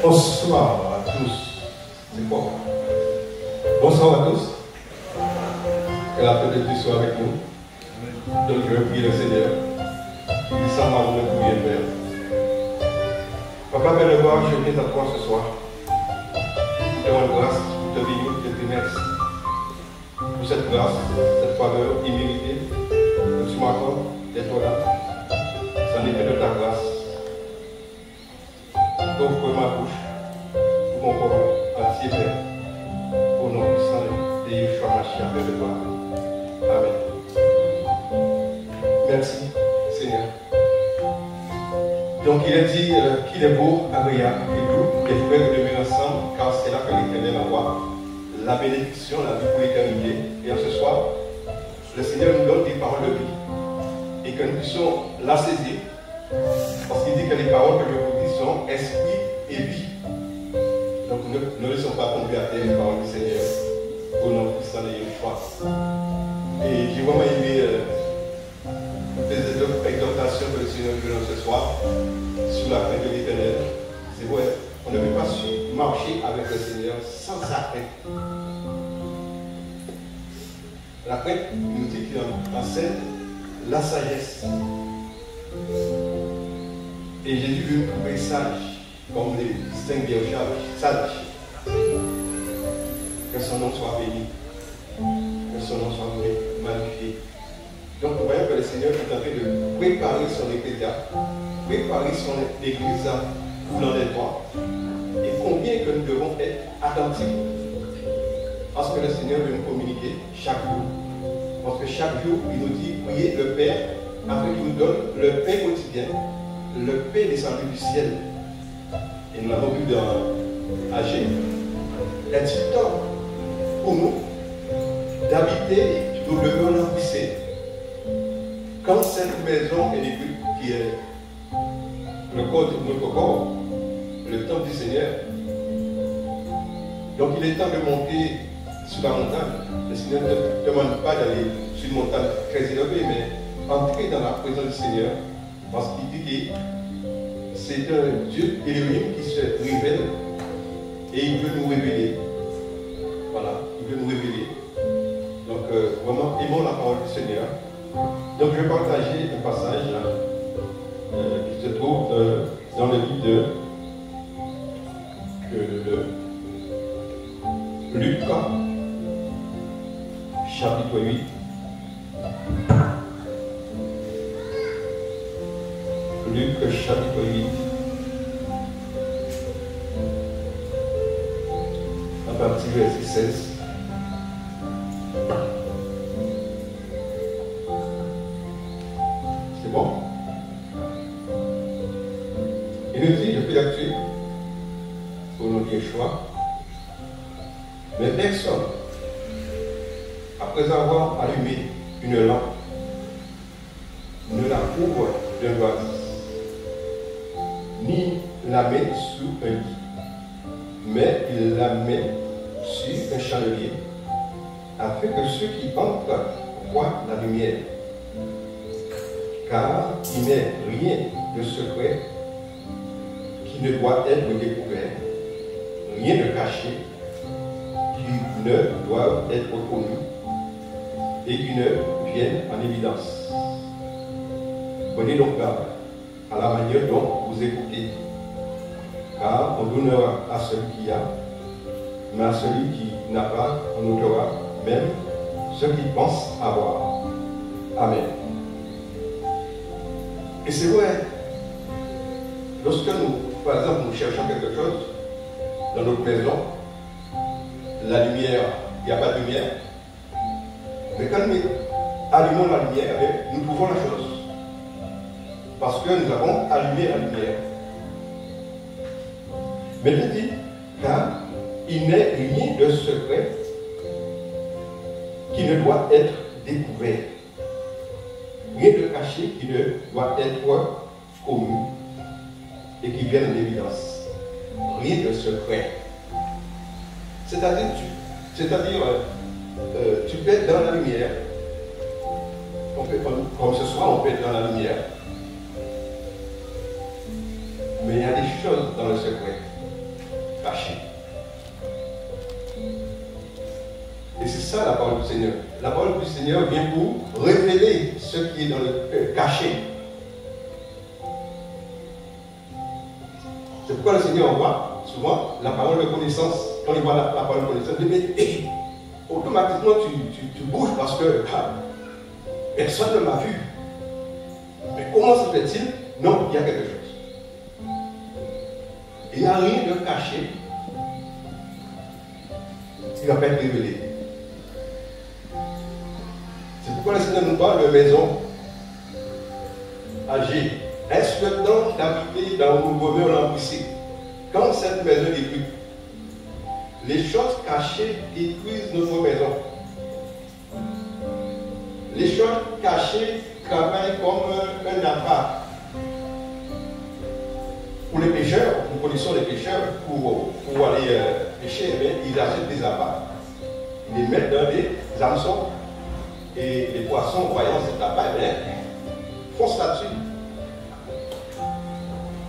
Bonsoir à tous. C'est quoi? Bonsoir à tous. Que la paix de Dieu soit avec nous. Donc je vais prier le Seigneur. Il s'en va vous prier, Père. Papa, Père de gloire, je viens à toi ce soir. Je te rends grâce, je te bénis, je te remercie pour cette grâce, cette faveur imméritée que tu m'accordes d'être là. Ça n'est que de ta grâce. Ouvre ma bouche pour mon corps entier, Père, au nom puissant de Yeshua Mashiach, Père de gloire. Amen. Merci, Seigneur. Donc il est dit qu'il est beau, agréable et doux, les frères demeurer ensemble, car c'est là que l'Éternel envoie la bénédiction, la vie pour l'éternité. Et en ce soir, le Seigneur nous donne des paroles de vie et que nous puissions la saisir. Parce qu'il dit que les paroles que je vous dis sont esprit et vie. Donc ne laissons pas tomber à terre les paroles du Seigneur au nom puissant de Yeshua. Et j'ai vraiment aimé les exhortations que le Seigneur nous donne ce soir sur la crainte de l'Éternel. C'est vrai, on ne peut pas marcher avec le Seigneur sans sa crainte. La crainte nous dit qu'il enseigne la sagesse. Et Jésus veut nous trouver sages, comme les 5 bergers sages. Que son nom soit béni, que son nom soit magnifié. Donc nous voyons que le Seigneur est en train de préparer son ecclésia, préparer son église dans les droits. Et combien que nous devons être attentifs. Parce que le Seigneur veut nous communiquer chaque jour. Parce que chaque jour, il nous dit, priez le Père, afin qu'il nous donne le pain quotidien. Le pain descendu du ciel. Et nous l'avons vu dans Agé. Est-il temps pour nous d'habiter, nous devons l'embrasser quand cette maison est l'église qui est le corps de notre corps, le temple du Seigneur. Donc il est temps de monter sur la montagne. Le Seigneur ne demande pas d'aller sur une montagne très élevée, mais entrer dans la présence du Seigneur. Parce qu'il dit que c'est un Dieu Élohim qui se révèle et il veut nous révéler. Voilà, il veut nous révéler. Donc, vraiment, aimons la parole du Seigneur. Donc, je vais partager un passage qui se trouve dans le livre de Luc, chapitre 8. Luc chapitre 8, à partir du verset 16. C'est bon? Il nous dit, je peux l'actuer au nom de Yeshua, mais personne, après avoir allumé une lampe, ne la couvre d'un vase, ni la met sous un lit, mais il la met sur un chandelier, afin que ceux qui entrent voient la lumière. Car il n'est rien de secret qui ne doit être découvert, rien de caché qui ne doit être connu et qui ne vienne en évidence. Prenez donc garde à la manière dont vous écoutez, car on donnera à celui qui a, mais à celui qui n'a pas, on ôtera même ce qu'il pense avoir. Amen. Et c'est vrai, lorsque nous, par exemple, nous cherchons quelque chose dans notre maison, la lumière, il n'y a pas de lumière, mais quand nous allumons la lumière, nous trouvons la chose. Parce que nous avons allumé la lumière. Mais il dit, car il n'est rien de secret qui ne doit être découvert. Rien de caché qui ne doit être connu et qui vienne en évidence. Rien de secret. C'est-à-dire, tu peux être dans la lumière. Comme ce soir, on peut être dans la lumière. Mais il y a des choses dans le secret. qui est dans le caché. C'est pourquoi le Seigneur envoie souvent la parole de connaissance. Quand il voit la parole de connaissance, il dit, mais automatiquement tu bouges parce que personne ne m'a vu. Mais comment se fait-il? Non, il y a quelque chose. Il n'y a rien de caché. Il va pas être révélé. C'est pourquoi le Seigneur nous parle de maison âgée. Est-ce le temps d'habiter dans un nouveau mur l'embrissé? Quand cette maison est détruite, les choses cachées détruisent notre maison. Les choses cachées travaillent comme un appât. Pour les pêcheurs, nous connaissons les pêcheurs, pour aller pêcher, ils achètent des appâts. Ils les mettent dans des hameçons. Et les poissons, voyant cet appât, foncent là-dessus.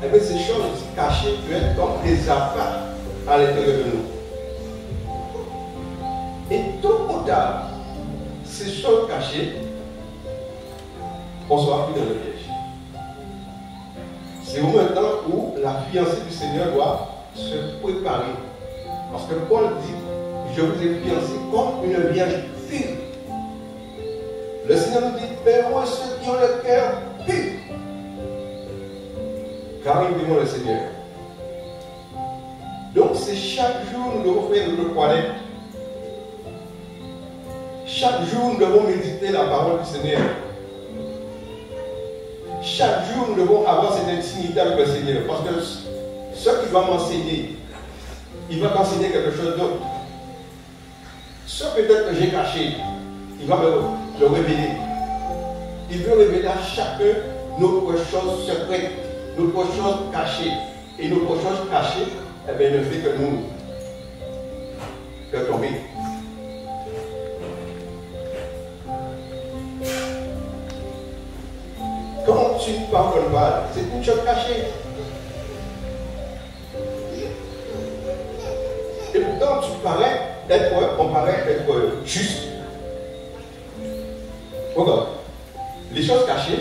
Et bien, ces choses cachées peuvent être comme des appâts à l'intérieur de nous. Et tôt ou tard, ces choses cachées, on sera pris dans le piège. C'est au moment où la fiancée du Seigneur doit se préparer. Parce que Paul dit, je vous ai fiancé comme une vierge pure. Le Seigneur nous dit, heureux ceux qui ont le cœur pur. Car ils verront le Seigneur. Donc c'est chaque jour nous devons faire notre toilette. Chaque jour nous devons méditer la parole du Seigneur. Chaque jour nous devons avoir cette intimité avec le Seigneur. Parce que ce qu'il va m'enseigner, il va m'enseigner quelque chose d'autre. Ce peut-être que j'ai caché, il va me le révéler. Il veut révéler à chacun notre chose secrète, notre chose cachée. Et notre chose cachée, eh bien, ne fait que nous faire tomber. Quand tu ne pardonnes pas, c'est une chose cachée. Et pourtant, on paraît être juste. Regarde, les choses cachées,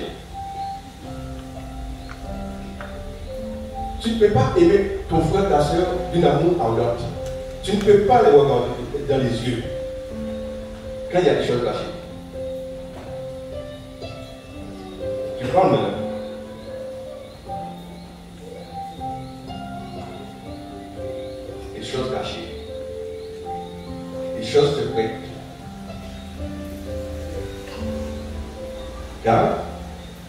tu ne peux pas aimer ton frère, ta soeur d'une amour ardente. Tu ne peux pas les regarder dans les yeux quand il y a des choses cachées. Tu parles maintenant. Les choses cachées. Les choses secrètes. Car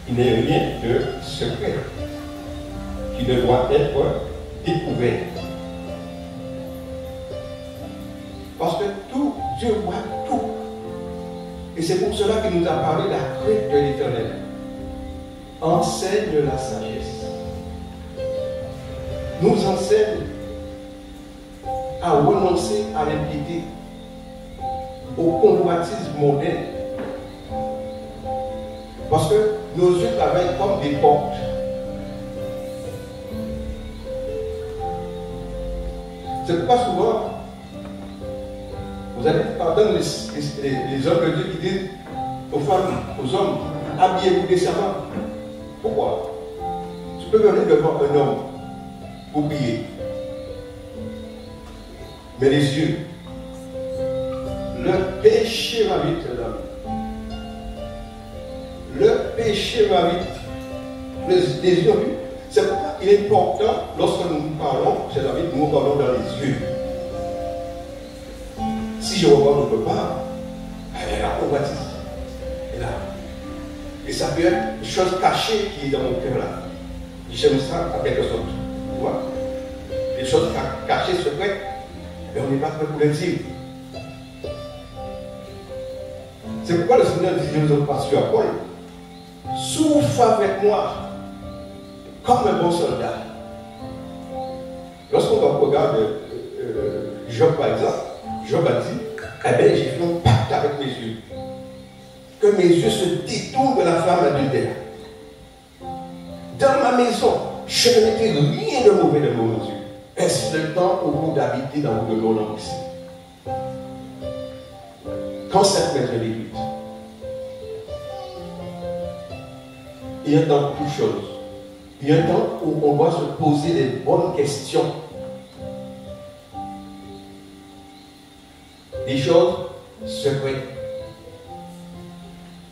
il n'est rien de secret qui ne doit être découvert. Parce que tout, Dieu voit tout. Et c'est pour cela qu'il nous a parlé de la crainte de l'Éternel. Enseigne la sagesse. Nous enseigne à renoncer à l'impiété, au convoitisme moderne. Parce que nos yeux travaillent comme des portes. C'est pourquoi souvent, vous allez pardonner les hommes de Dieu qui disent aux femmes, aux hommes, habillez-vous décemment. Pourquoi? Tu peux venir devant un homme pour prier. Mais les yeux, le péché va vite, l'homme. Le péché va vite. Les yeux, c'est pourquoi il est important, lorsque nous parlons, c'est la vie, nous parlons dans les yeux. Si je regarde autre part, elle est la convoitise. Elle est là. Et ça peut être une chose cachée qui est dans mon cœur là. J'aime ça en quelque sorte. Tu vois? Des choses cachées, secrètes, mais on n'est pas prêt pour les dire. C'est pourquoi le Seigneur dit, je vous ai passé à Paul, souffre avec moi comme un bon soldat. Lorsqu'on regarde Job par exemple, Job a dit, eh bien j'ai fait un pacte avec mes yeux. Que mes yeux se détournent de la femme adultère. Dans ma maison, je ne mettrai rien de mauvais de mes yeux. Est-ce le temps pour vous d'habiter dans vos demeures ici? Quand cette maison est détruite, Il y a un temps pour toutes choses. Il y a un temps où on doit se poser les bonnes questions. Des choses secrètes.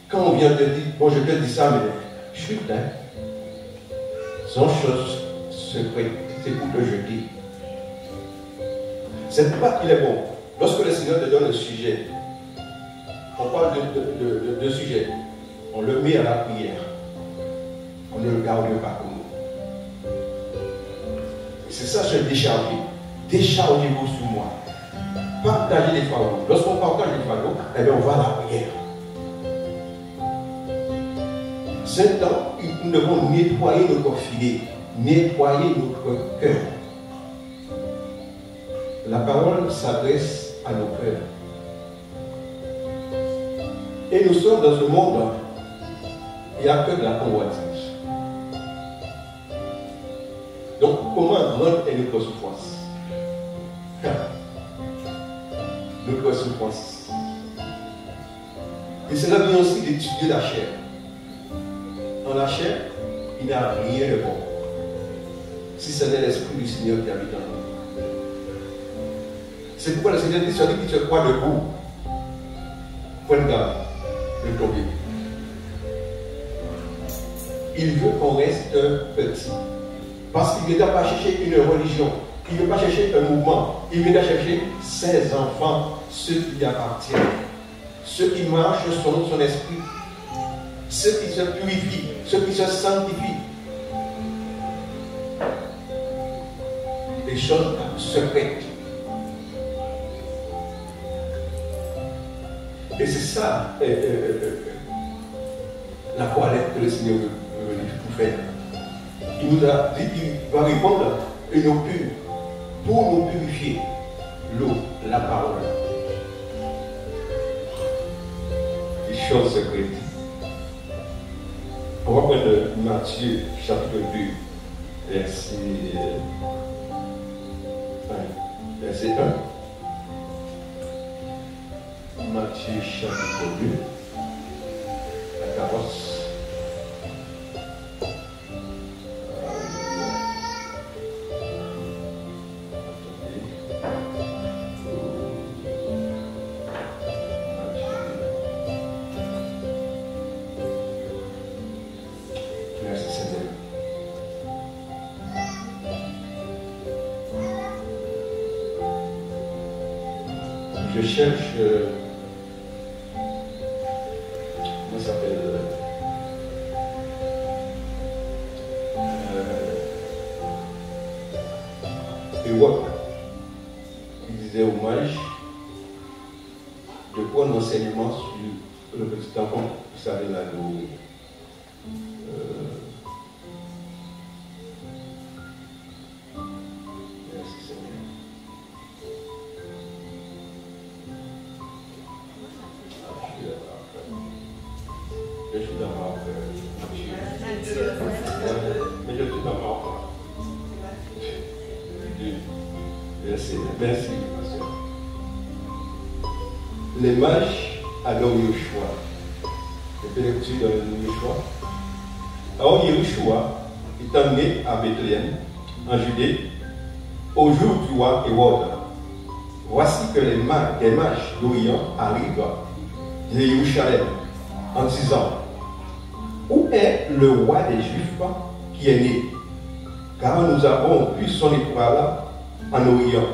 Quand on vient te dire, bon, je te dis ça, mais chut, hein. Ce sont choses secrètes. C'est pour te jeter. C'est pas qu'il est bon. Lorsque le Seigneur te donne un sujet, on parle de sujet, on le met à la prière. On ne le garde pas pour nous. C'est ça, se décharger. Déchargez-vous sur moi. Partagez les fardeaux. Lorsqu'on partage les fardeaux, eh bien, on va à la prière. C'est un temps où nous devons nettoyer notre filet, nettoyer notre cœur. La parole s'adresse à nos cœurs. Et nous sommes dans un monde, il n'y a que de la convoitise. Donc, comment grande est notre souffrance? Notre souffrance. Et c'est là bien aussi d'étudier la chair. Dans la chair, il n'y a rien de bon. Si ce n'est l'Esprit du Seigneur qui habite en nous. C'est pourquoi le Seigneur dit, celui qui se croit debout, point garde de tomber. Il veut qu'on reste petit. Parce qu'il ne vient pas chercher une religion. Il ne veut pas chercher un mouvement. Il vient chercher ses enfants, ceux qui lui appartiennent. Ceux qui marchent selon son esprit. Ceux qui se purifient. Ceux qui se sanctifient. Des choses secrètes. Et c'est ça la toilette que le Seigneur veut nous faire. Il nous a dit qu'il va répondre une eau pure pour nous purifier. L'eau, la parole. Les choses secrètes. On va prendre Matthieu chapitre 2, verset 1. Matthieu chapitre 2, la carrosse. Je cherche, comment ça s'appelle, Europe, qui disait hommage de prendre enseignement sur le petit enfant, vous savez là, merci, pasteur. Les mages adorent Yeshua. Le Père de Yeshua. Alors Yeshua est emmené à Bethléem, en Judée, au jour du roi Hérode. Voici que les mages d'Orient arrivent de Jérusalem en disant: où est le roi des Juifs qui est né? Car nous avons vu son étoile en Orient,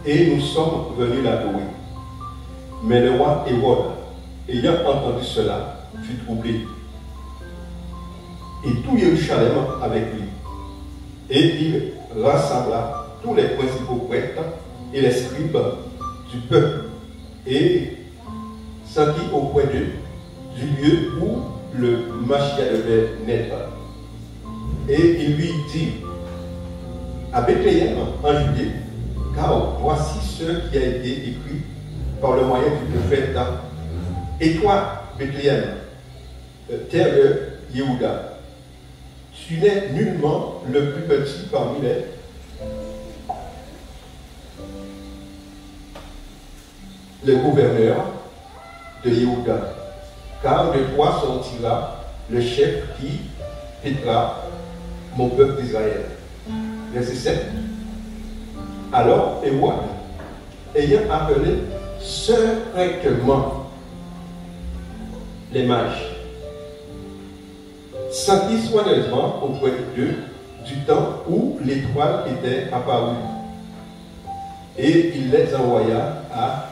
et nous sommes venus l'adorer. Mais le roi Hérode, ayant entendu cela, fut troublé, et tout Jérusalem avec lui. Et il rassembla tous les principaux prêtres et les scribes du peuple, et s'enquit auprès d'eux du lieu où le Mashiach devait naître. Et il lui dit: à Bethléem, en Judée, car voici ce qui a été écrit par le moyen du prophète. Et toi, Bethléem, terre de Yehuda, tu n'es nullement le plus petit parmi les gouverneurs de Yehuda, car de toi sortira le chef qui quittera mon peuple d'Israël. Verset 7. Alors, Hérode, ayant appelé secrètement les mages, sentit soigneusement auprès d'eux du temps où l'étoile était apparue. Et il les envoya à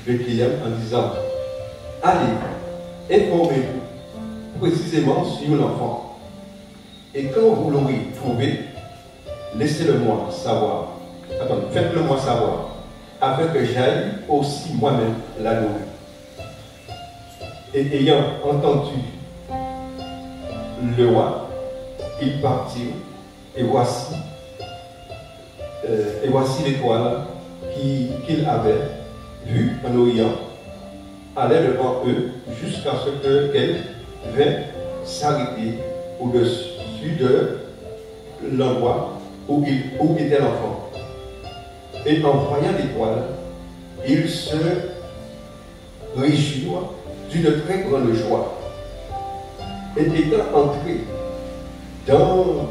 Bethléem en disant, allez, informez-vous précisément sur l'enfant. Et quand vous l'aurez trouvé, laissez-le-moi savoir. Attendez, faites-le-moi savoir, afin que j'aille aussi moi-même l'adorer. Et ayant entendu le roi, ils partirent, et voici l'étoile qu'il avait vue en Orient, allait devant eux jusqu'à ce qu'elle vint s'arrêter au-dessus de l'endroit où était l'enfant. Et en voyant l'étoile, ils se réjouirent d'une très grande joie. Et étant entrés dans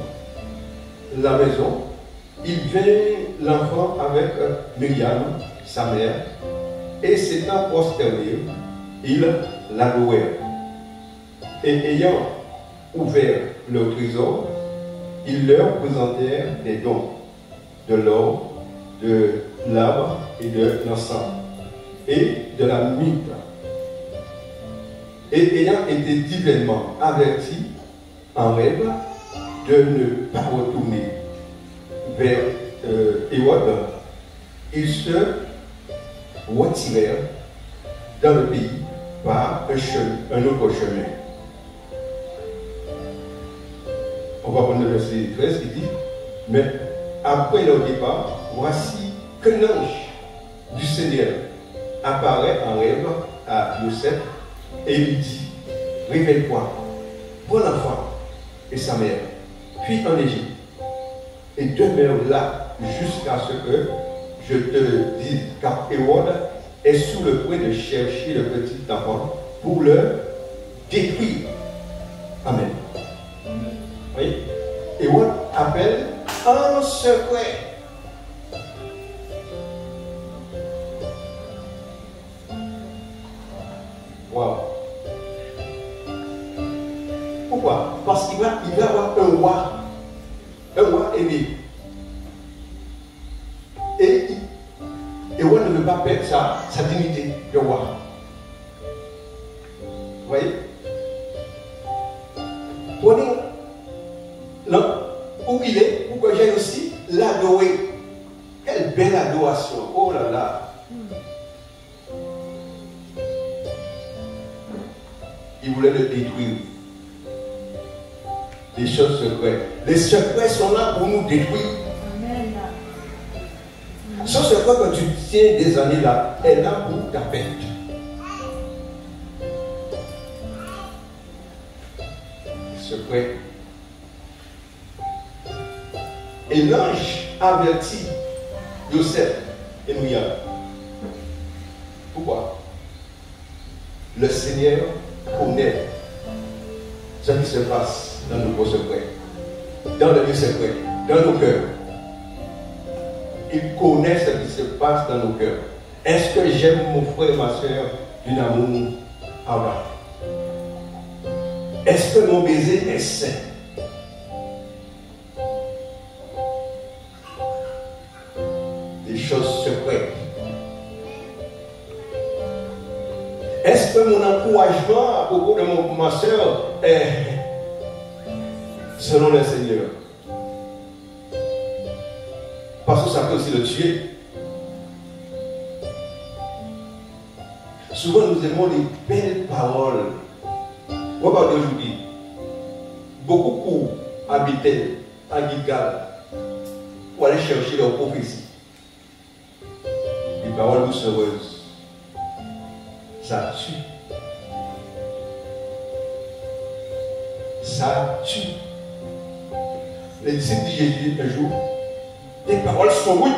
la maison, il vint l'enfant avec Myriam, sa mère, et s'étant prosterné, ils l'adorèrent. Et ayant ouvert leur trésor, ils leur présentèrent des dons, de l'or, de l'arbre et de l'encens, et de la myrrhe. Et ayant été divellement avertis en rêve de ne pas retourner vers Hérode, ils se retirèrent dans le pays par un autre chemin. On va prendre le verset 13 qui dit, mais après leur départ, voici qu'un ange du Seigneur apparaît en rêve à Joseph et lui dit, réveille-toi, prends l'enfant et sa mère, fuis en Égypte et demeure là jusqu'à ce que je te dise, car Hérode est sous le point de chercher le petit enfant pour le détruire. Amen. Oui. Hérode appelle en secret. Wow. Pourquoi? Parce qu'il va avoir un roi aimé. Et Hérode ne veut pas perdre sa dignité de roi. Vous voyez? Prenez là où il est, pour que j'aille aussi l'adorer. Quelle belle adoration! Oh là là! Il voulait le détruire. Les choses secrètes. Les secrets sont là pour nous détruire. Amen. Ce secret que tu tiens des années là est là pour ta perte. Secret. Et l'ange avertit Joseph et Myriam. Pourquoi? Le Seigneur connaît ce qui se passe dans nos secrets, dans le lieu secret, dans nos cœurs. Il connaît ce qui se passe dans nos cœurs. Est-ce que j'aime mon frère et ma soeur d'un amour ardent? Est-ce que mon baiser est sain? Des choses secrètes. Est-ce que mon encouragement à propos de ma soeur est selon le Seigneur? Parce que ça peut aussi le tuer. Souvent nous aimons les belles paroles. Regardez aujourd'hui, beaucoup pour habiter à Gilgal, pour aller chercher leur prophétie. Les paroles doucereuses, ça tue. Ça tue. Les disciples disent Jésus un jour, des paroles sont brutes.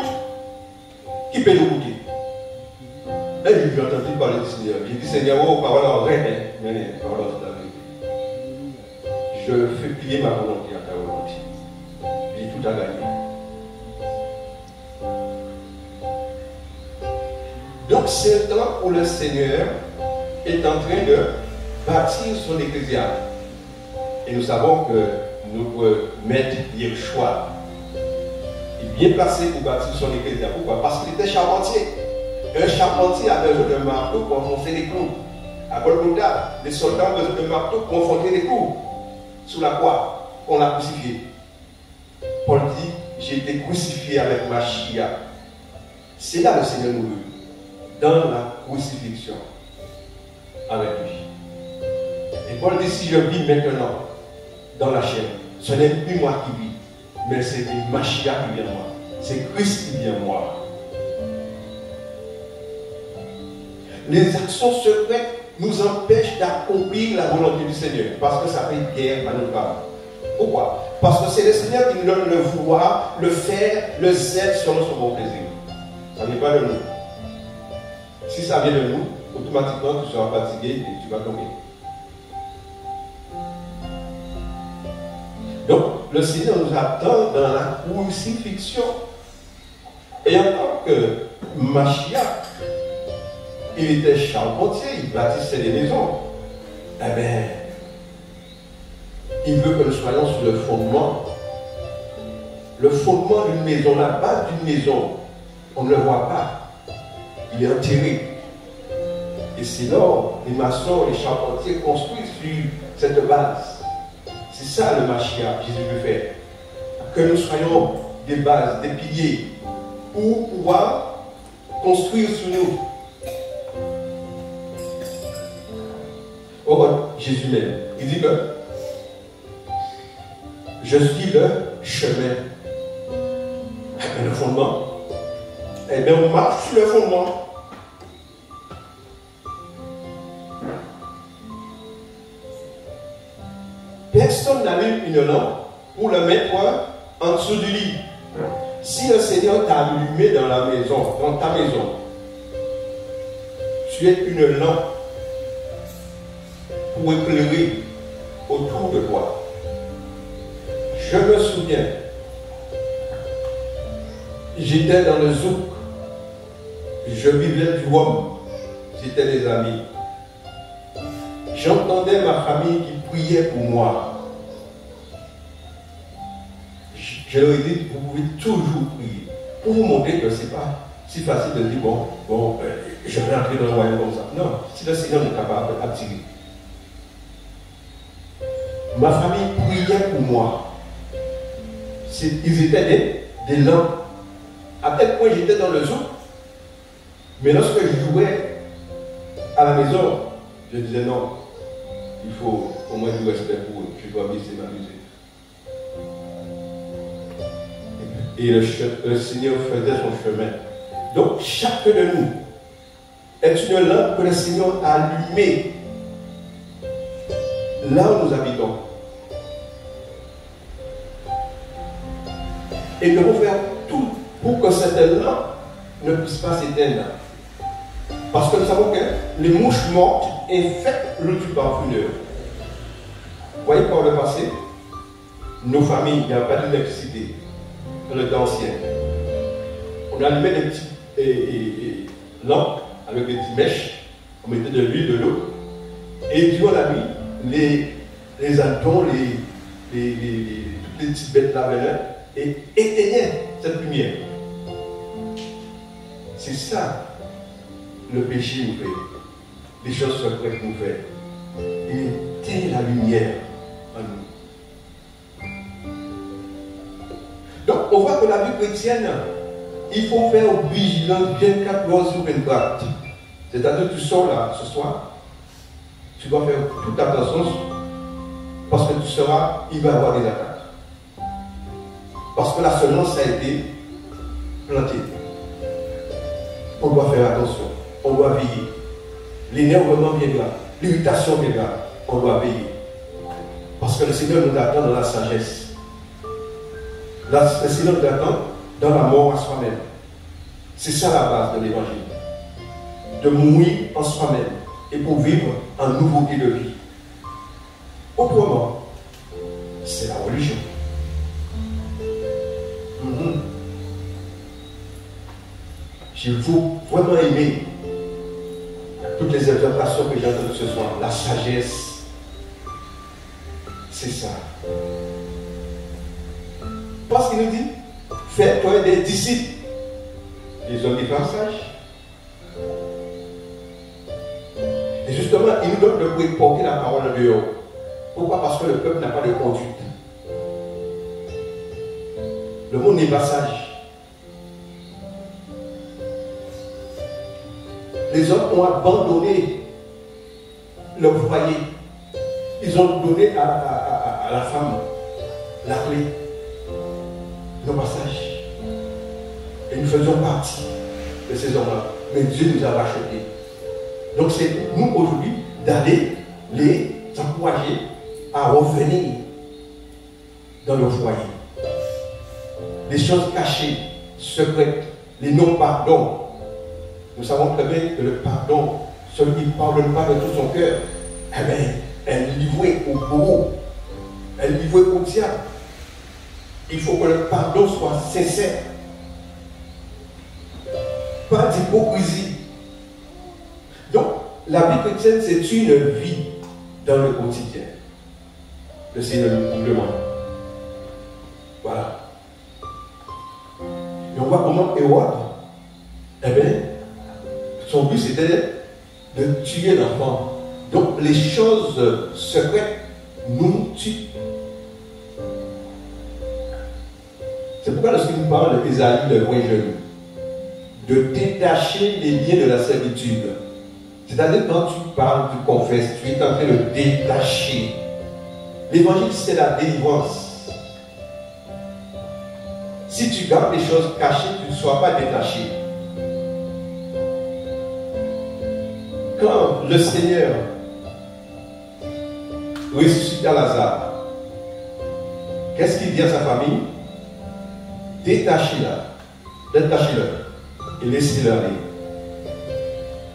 Qui peut nous goûter? Là, j'ai entendu parler du Seigneur. J'ai dit, Seigneur, oh, paroles en vrai, mais paroles en vérité. je fais plier ma volonté à ta volonté. J'ai tout à gagner. Donc c'est le temps où le Seigneur est en train de bâtir son ecclésial. Et nous savons que notre maître Yeshua est bien placé pour bâtir son ecclésial. Pourquoi? Parce qu'il était charpentier. Un charpentier a besoin d'un marteau pour enfoncer les clous. À Golgotha, les soldats ont besoin d'un marteau pour enfoncer les clous. Sous la croix, on l'a crucifié. Paul dit, j'ai été crucifié avec Mashiach. C'est là le Seigneur nous veut. Dans la crucifixion. Avec lui. Et Paul dit, si je vis maintenant dans la chair, ce n'est plus moi qui vis, mais c'est Mashiach qui vient en moi. C'est Christ qui vient en moi. Les actions secrètes nous empêchent d'accomplir la volonté du Seigneur, parce que ça fait guerre à notre âme. Pourquoi? Parce que c'est le Seigneur qui nous donne le vouloir, le faire, le zèle selon son bon plaisir. Ça ne vient pas de nous. Si ça vient de nous, automatiquement tu seras fatigué et tu vas tomber. Donc, le Seigneur nous attend dans la crucifixion. Et en tant que Mashiach, il était charpentier, il bâtissait des maisons. Eh bien, il veut que nous soyons sur le fondement. Le fondement d'une maison, la base d'une maison, on ne le voit pas. Il est enterré. Et c'est là les maçons, les charpentiers construisent sur cette base. C'est ça le Mashiach, Jésus veut faire. Que nous soyons des bases, des piliers, pour pouvoir construire sur nous. Oh, Jésus même, il dit que je suis le chemin. Eh bien, le fondement. Eh bien, on marche sur le fondement. Personne n'allume une lampe pour le mettre en dessous du lit. Si le Seigneur t'a allumé dans la maison, dans ta maison, tu es une lampe pour éclairer autour de toi. Je me souviens, j'étais dans le zouk, je vivais du rhum, j'étais des amis. J'entendais ma famille qui priait pour moi. Je leur ai dit, vous pouvez toujours prier. Pour vous montrer que ce n'est pas si facile de dire, je vais entrer dans le royaume comme ça. Non, si le Seigneur est capable d'attirer. Ma famille priait pour moi. Ils étaient des lampes. À tel point j'étais dans le zoo. Mais lorsque je jouais à la maison, je disais non, il faut au moins du respect pour eux. Je dois baisser ma musique. Et le Seigneur faisait son chemin. Donc chacun de nous est une lampe que le Seigneur a allumée là où nous habitons. Et nous devons faire tout pour que cette lampe ne puisse pas s'éteindre. Parce que nous savons que les mouches mortes infectent l'eau du parfumeur. Vous voyez, par le passé, nos familles, il n'y a pas d'électricité dans le temps ancien. On allumait des petites lampes avec des petites mèches, on mettait de l'huile, de l'eau, et durant la nuit, les hatons, toutes les petites bêtes là et éteignaient cette lumière. C'est ça le péché nous fait, les choses secrètes nous fait. Il éteint la lumière en nous. Donc on voit que la vie chrétienne, il faut faire vigilance 24 heures sur 24. C'est-à-dire tu sors là ce soir, tu dois faire toute attention parce que il va y avoir des attaques. Parce que la semence a été plantée. On doit faire attention, on doit veiller. L'énervement viendra, l'irritation viendra, on doit veiller. Parce que le Seigneur nous attend dans la sagesse. Le Seigneur nous attend dans la mort à soi-même. C'est ça la base de l'évangile. De mourir en soi-même et pour vivre en nouveauté de vie. Autrement, c'est la religion. Il faut vraiment aimer toutes les exhortations que j'ai entendues ce soir. La sagesse, c'est ça. Parce qu'il nous dit, fais-toi des disciples, des hommes des femmes sages. Et justement, il nous donne de porter la parole en dehors. Pourquoi? Parce que le peuple n'a pas de conduite. Le monde n'est pas sage. Les hommes ont abandonné leur foyer. Ils ont donné à la femme la clé, le passage. Et nous faisions partie de ces hommes-là. Mais Dieu nous a rachetés. Donc c'est nous aujourd'hui d'aller les encourager à revenir dans leur foyer. Les choses cachées, secrètes, les non-pardons. Nous savons très bien que le pardon, celui qui ne pardonne pas de tout son cœur, eh bien, elle est livrée au bourreau, elle est livrée au diable. Il faut que le pardon soit sincère. Pas d'hypocrisie. Donc, la vie chrétienne, c'est une vie dans le quotidien. Le Seigneur nous demande. Voilà. Et on voit comment Hérode, eh bien, son but c'était de tuer l'enfant. Donc les choses secrètes nous tuent. C'est pourquoi lorsqu'il nous parle de Ésaïe, le vrai jeune, de détacher les liens de la servitude. C'est-à-dire quand tu parles, tu confesses, tu es en train de détacher. L'évangile, c'est la délivrance. Si tu gardes les choses cachées, tu ne seras pas détaché. Quand le Seigneur ressuscita Lazare, qu'est-ce qu'il dit à sa famille? Détachez-le et laissez-le aller.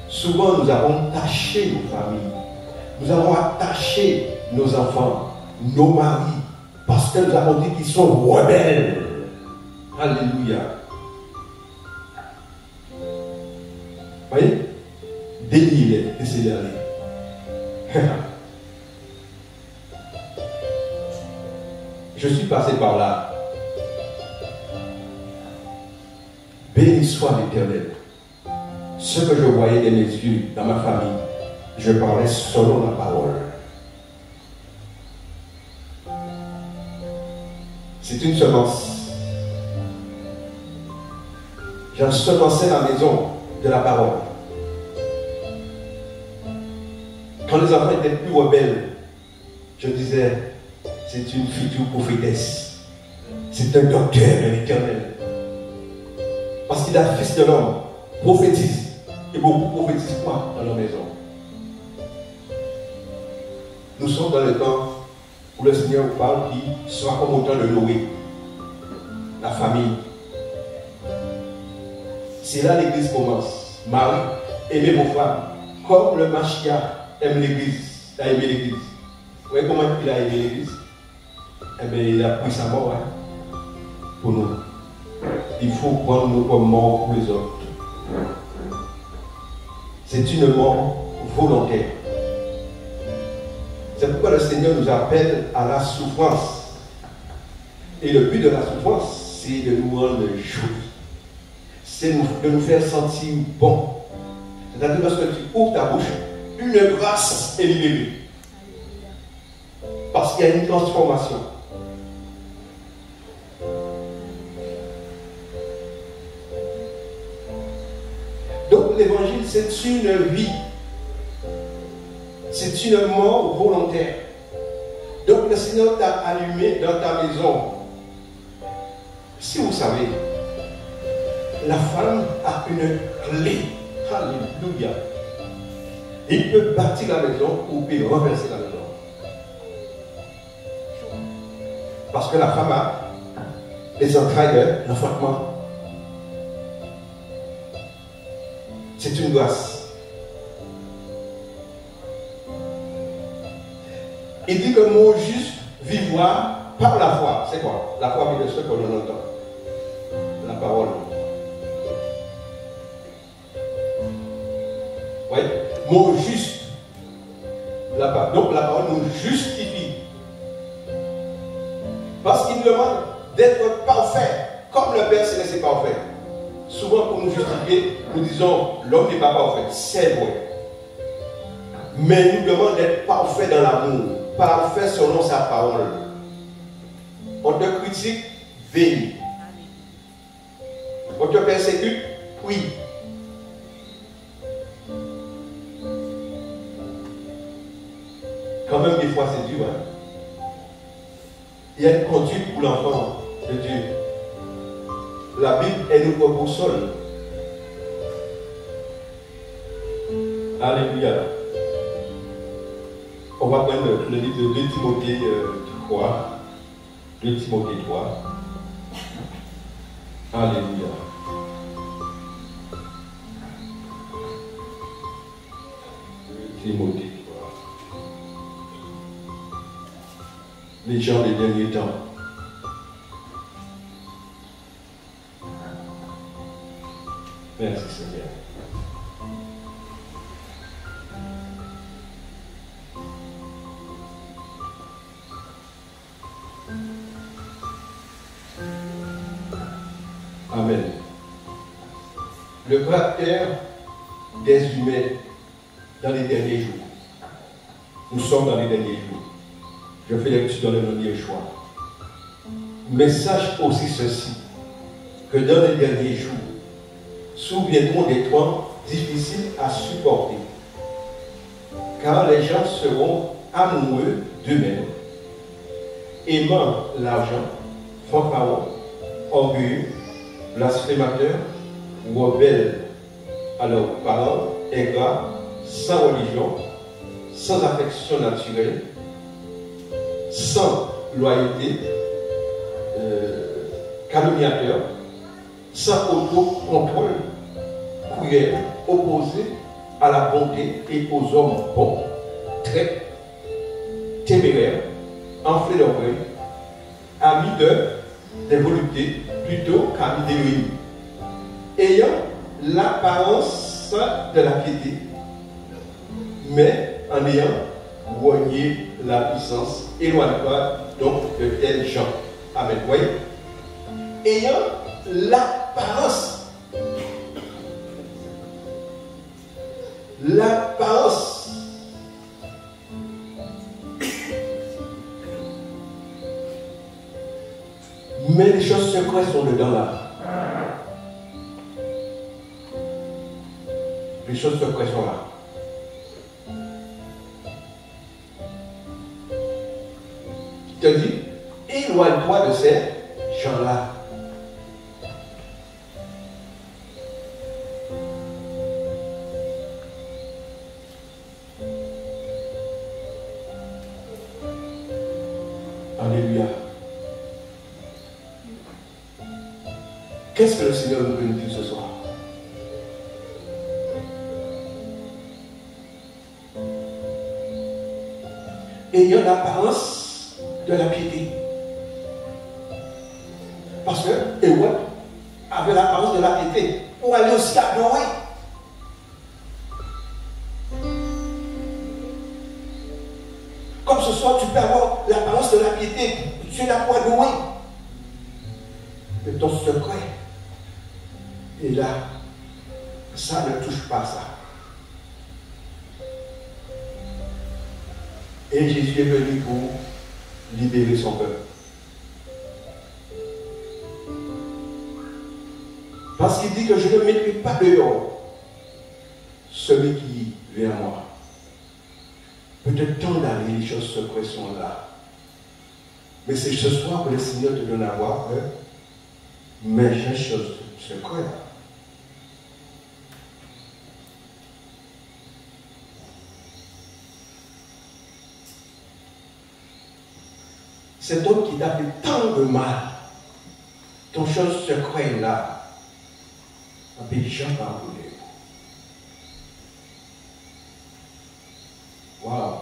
Souvent, nous avons taché nos familles, nous avons attaché nos enfants, nos maris, parce que nous avons dit qu'ils sont rebelles. Alléluia. Vous voyez? Déliez-les, laissez-les aller. Je suis passé par là. Béni soit l'Éternel. Ce que je voyais de mes yeux dans ma famille, je parlais selon la parole. C'est une semence. J'ensemençais la maison de la parole. Quand les enfants étaient plus rebelles, je disais, c'est une future prophétesse. C'est un docteur de l'Éternel. Parce qu'il a fils de l'homme, prophétise. Et beaucoup prophétisent pas dans leur maison. Nous sommes dans le temps où le Seigneur vous parle qui sera comme au temps de Noé. La famille. C'est là l'église commence. Marie, aimez vos femmes. Comme le Mashiach aime l'église. Il a aimé l'église. Vous voyez comment il a aimé l'église? Eh bien, il a pris sa mort pour nous. Il faut prendre notre mort pour les autres. C'est une mort volontaire. C'est pourquoi le Seigneur nous appelle à la souffrance. Et le but de la souffrance, c'est de nous rendre jolis. C'est de nous faire sentir bon. C'est-à-dire que lorsque tu ouvres ta bouche, une grâce est libérée. Parce qu'il y a une transformation. Donc l'évangile, c'est une vie. C'est une mort volontaire. Donc le Seigneur t'a allumé dans ta maison. Si vous savez, la femme a une clé. Alléluia. Il peut bâtir la maison ou il peut renverser la maison. Parce que la femme a les entrailles de l'enfantement. C'est une grâce. Il dit que mon juste vivra par la foi. C'est quoi? La foi, c'est ce que l'on entend. La parole. Oui. Mot juste. Donc la parole nous justifie. Parce qu'il demande d'être parfait, comme le Père Céleste est parfait. Souvent pour nous justifier, nous disons l'homme n'est pas parfait. C'est vrai. Mais il nous demande d'être parfait dans l'amour, parfait selon sa parole. On te critique, veille. On te persécute, oui. Quand même, des fois, c'est dur. Hein? Il y a une conduite pour l'enfant de Dieu. La Bible est notre boussole. Alléluia. On va prendre le livre de 2 Timothée 3. 2 Timothée 3. Alléluia. Timothée 3. Les gens des derniers temps. Merci Seigneur. Amen. Le caractère des humains dans les derniers jours. Nous sommes dans les derniers jours. Je fais l'étude dans le nom de Yeshua. Mais sache aussi ceci, que dans les derniers jours, souviendront des temps difficiles à supporter. Car les gens seront amoureux d'eux-mêmes, aimant l'argent, fanfarons, orgueilleux, blasphémateurs, rebelles à leurs parents, ingrats, sans religion, sans affection naturelle, sans loyauté, calomniateurs, sans auto-contrôle, cruels, opposés à la bonté et aux hommes bons, très téméraires, enflés d'orgueil, amis des voluptés plutôt qu'amis d'Élohim, ayant l'apparence de la piété, mais en ayant renié la puissance, éloigne-toi donc de tels gens. Amen. Voyez, ayant l'apparence. L'apparence. Mais les choses secrètes sont dedans là. Les choses secrètes sont là. Il te dit, éloigne-toi de ces gens-là. Alléluia. Qu'est-ce que le Seigneur veut nous dire ce soir? Ayant l'apparence de la piété. Parce que Éweb avait l'apparence de la piété pour aller aussi adorer. Comme ce soir, tu peux avoir l'apparence de la piété. Tu es là pour adorer. Mais ton secret est là. Ça ne touche pas ça. Et Jésus est venu pour libérer son peuple. Parce qu'il dit que je ne mettrai pas dehors celui qui vient à moi. Peut-être tant d'années, les choses secrètes sont là. Mais c'est ce soir que le Seigneur te donne à voir que mais j'ai choses secrètes. Cet homme qui t'a fait tant de mal, ton chose secrète là, a déjà pardonné. Waouh!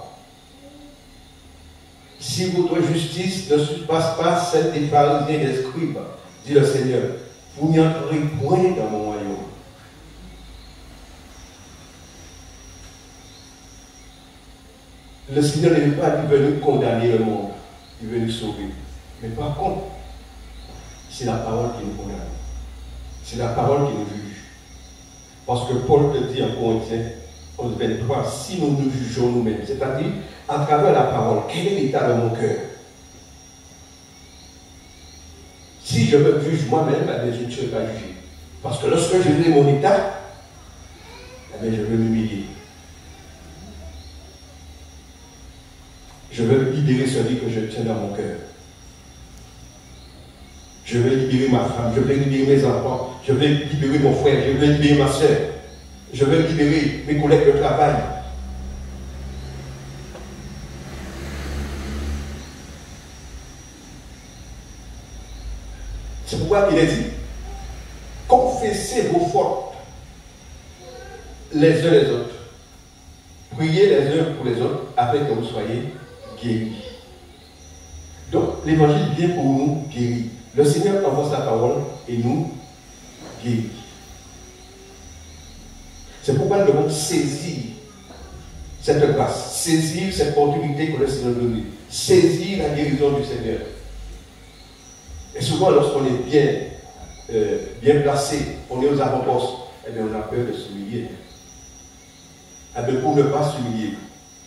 Si votre justice ne surpasse pas celle des pharisiens et des scribes, dit le Seigneur, vous n'y entrerez point dans mon royaume. Le Seigneur n'est pas venu condamner le monde, il est venu sauver. Mais par contre, c'est la parole qui nous condamne. C'est la parole qui nous juge. Parce que Paul te dit en Corinthiens 11, 23, si nous nous jugeons nous-mêmes, c'est-à-dire à travers la parole, quel est l'état de mon cœur? Si je me juge moi-même, je ne serai pas jugé. Parce que lorsque je vis mon état, je veux m'humilier. Je veux libérer celui que je tiens dans mon cœur. Je veux libérer ma femme, je veux libérer mes enfants, je veux libérer mon frère, je veux libérer ma soeur, je veux libérer mes collègues de travail. C'est pourquoi il est dit, confessez vos fautes les uns les autres. Priez les uns pour les autres afin que vous soyez guéris. Donc l'évangile vient pour nous guérir. Le Seigneur envoie sa parole et nous guérit. C'est pourquoi nous devons saisir cette grâce, saisir cette opportunité que le Seigneur nous donne, saisir la guérison du Seigneur. Et souvent, lorsqu'on est bien placé, on est aux avant-postes, eh bien, on a peur de s'humilier. Eh bien, pour ne pas s'humilier,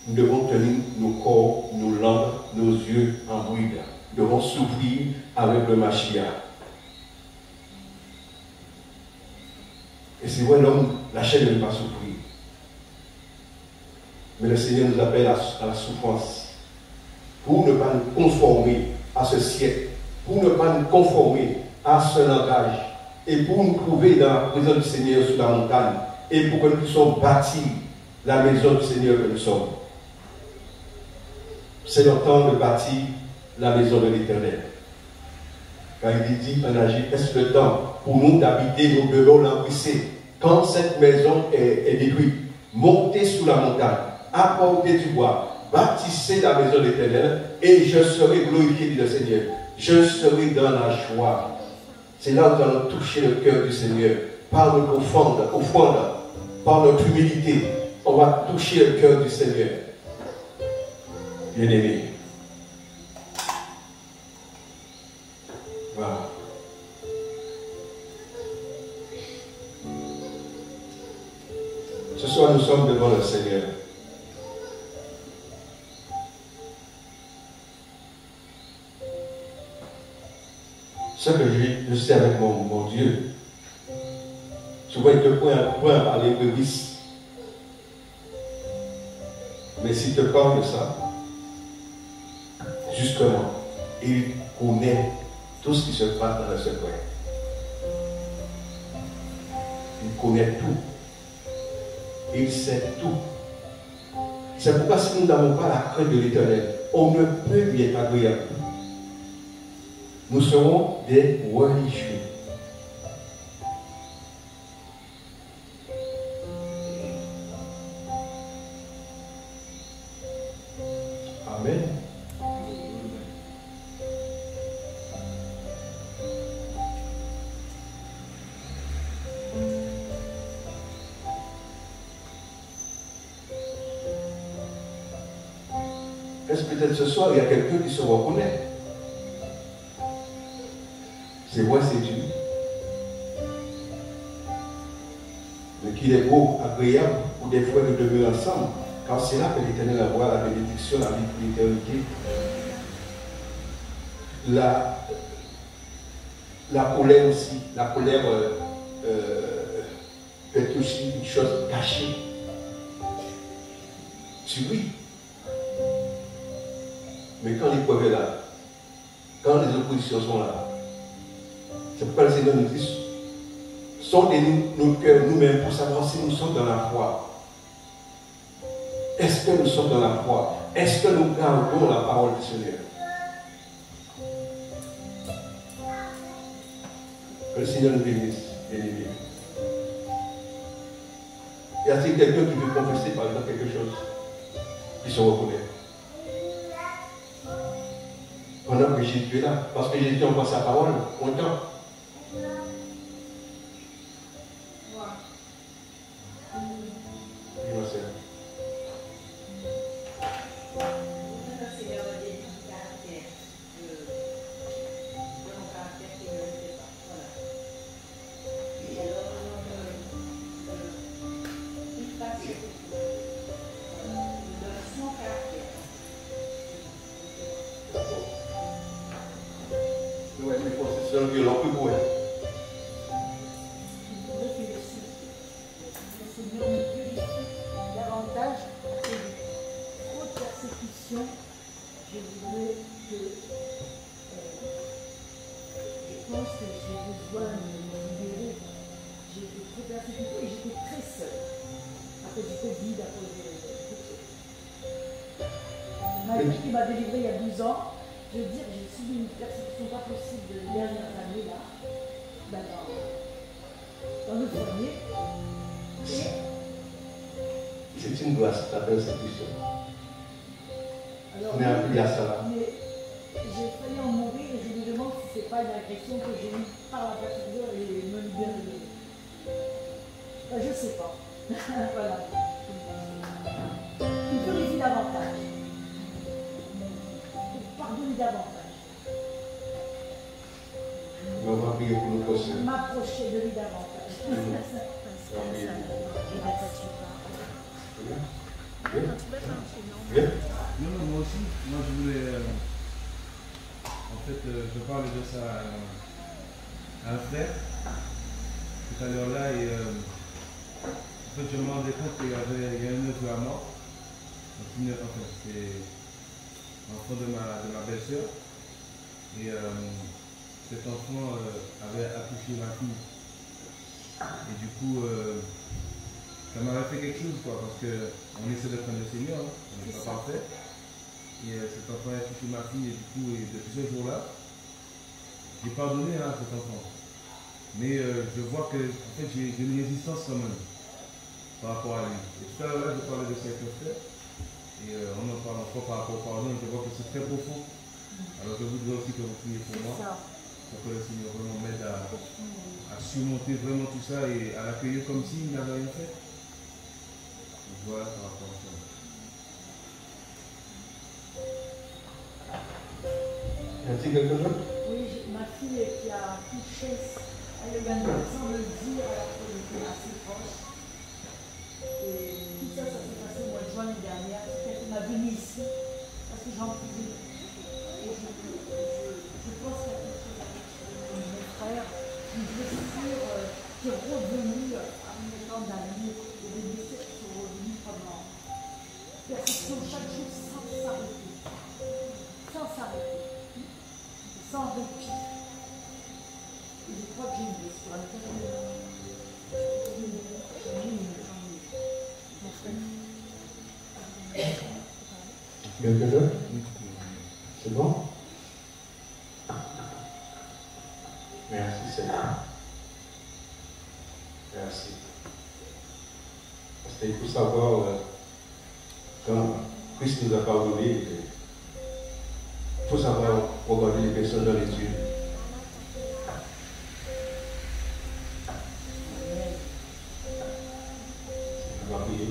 nous devons tenir nos corps, nos langues, nos yeux en bride. Nous devons s'ouvrir avec le Mashiach. Et c'est vrai, l'homme, la chair ne veut pas souffrir. Mais le Seigneur nous appelle à la souffrance. Pour ne pas nous conformer à ce siècle. Pour ne pas nous conformer à ce langage. Et pour nous trouver dans la présence du Seigneur sur la montagne. Et pour que nous puissions bâtir la maison du Seigneur que nous sommes. C'est le temps de bâtir la maison de l'Éternel. Car il dit en Agir, est-ce le temps pour nous d'habiter, nous devons l'embrisser. Quand cette maison est détruite, montez sur la montagne, apportez du bois, bâtissez la maison de l'Éternel, et je serai glorifié, dit le Seigneur. Je serai dans la joie. C'est là où nous allons toucher le cœur du Seigneur. Par notre offrande, par notre humilité, on va toucher le cœur du Seigneur. Bien-aimé. Voilà. Ce soir, nous sommes devant le Seigneur. Ce que je sais avec mon Dieu, souvent il te prend à parler de vice. Mais s'il te parle de ça, justement, il connaît tout ce qui se passe dans le secret. Il connaît tout. Il sait tout. C'est pourquoi si nous n'avons pas la crainte de l'Éternel, on ne peut lui être agréable. Nous serons des religieux. Amen. Est-ce que peut-être ce soir, il y a quelqu'un qui se reconnaît? C'est vrai, c'est Dieu. Mais qu'il est beau, agréable, pour des frères de demeurer ensemble, car c'est là que l'Éternel envoie la bénédiction, la vie pour l'éternité. La colère aussi, la colère peut être aussi une chose cachée. Tu ris. Mais quand l'épreuve est là, quand les oppositions sont là, c'est pourquoi le Seigneur nous dit, sondez-nous nos cœurs nous-mêmes pour savoir si nous sommes dans la foi. Est-ce que nous sommes dans la foi? Est-ce que nous gardons la parole du Seigneur? Que le Seigneur nous bénisse, bien-aimés. Y a-t-il quelqu'un qui veut confesser par exemple quelque chose qui se reconnaît? pendant que Jésus est là. Parce que Jésus envoie sa parole, content. C'est une grâce, ta persécution. On est appelé à ça. Mais j'ai failli en mourir et je me demande si ce n'est pas une agression que j'ai eue par la persécution et me libérer. Je ne sais pas. Voilà. Il purifie davantage. Il pardonne davantage. On va prier pour nous prochains. M'approcher de lui davantage. Non, moi aussi. Moi, je voulais. En fait, je parlais de ça à un frère tout à l'heure là. Et en fait, je me rendais compte qu'il y a un neveu à moi. C'est l'enfant de ma belle-sœur. Et cet enfant avait accouché ma fille. Et du coup, ça m'avait fait quelque chose, quoi, parce qu'on essaie de prendre le Seigneur, hein, on n'est pas parfait. Et cet enfant a touché ma fille, et du coup, depuis ce jour-là, j'ai pardonné à cet enfant. Mais je vois que, en fait, j'ai une résistance quand même par rapport à lui. Et tout à l'heure, je parlais de cet frère, et on en parle encore par rapport au pardon, et je vois que c'est très profond. Alors je voudrais aussi que vous priez pour moi, pour que le Seigneur vraiment m'aide à surmonter vraiment tout ça et à l'accueillir comme s'il n'avait rien fait. Voilà par rapport à ça. Y a-t-il quelque chose? Oui, ma fille qui a touché, elle a eu sans le dire alors qu'elle était assez proche. Et tout ça, ça s'est passé au mois de juin l'année dernière. Elle m'a venue ici parce que j'en pouvais. Et je pense qu'il y a quelque chose avec mes frères, une blessure qui est revenue à mes temps d'amis, et des blessures qui sont revenues pendant persécution chaque jour sans s'arrêter. Sans s'arrêter. Sans répit. Et je crois que j'ai une blessure intérieure. Quelque chose? C'est bon? Merci Seigneur. Merci. Parce qu'il faut savoir quand Christ nous a pardonné, il faut savoir regarder les personnes dans les yeux. On va prier.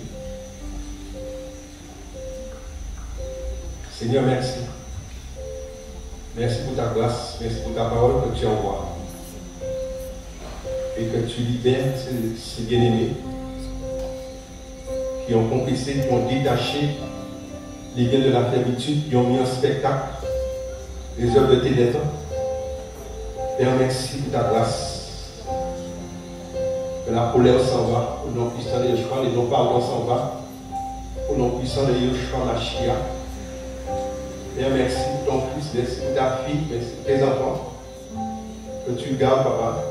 Seigneur, merci. Merci pour ta grâce, merci pour ta parole que tu envoies. Et que tu libères ces bien-aimés qui ont compressé, qui ont détaché les liens de la servitude, qui ont mis en spectacle les œuvres de tes lettres. Père, merci pour ta grâce. Que la colère s'en va, au nom puissant de Yeshua, les non-pardons s'en va, au nom puissant de Yeshua Mashiach. Père, merci pour ton fils, merci pour ta fille, merci pour tes enfants. Que tu gardes, papa,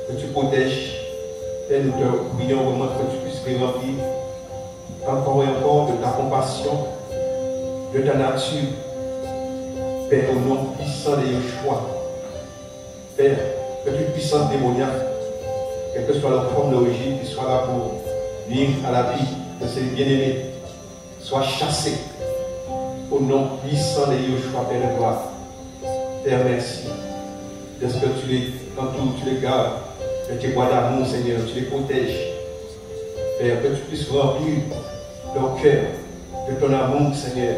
que tu protèges. Père, nous te prions vraiment que tu puisses les remplir encore et encore de ta compassion, de ta nature. Père, au nom puissant de Yeshua. Père, que toute puissance démoniaque, quelle que soit leur forme d'origine, qui soit là pour nuire à la vie de ces bien-aimés, soit chassée. Au nom puissant de Yeshua, Père de gloire. Père, merci. Parce que tu les entoures, tu les gardes, que tu bois d'amour, Seigneur, tu les protèges. Père, que tu puisses remplir leur cœur de ton amour, Seigneur.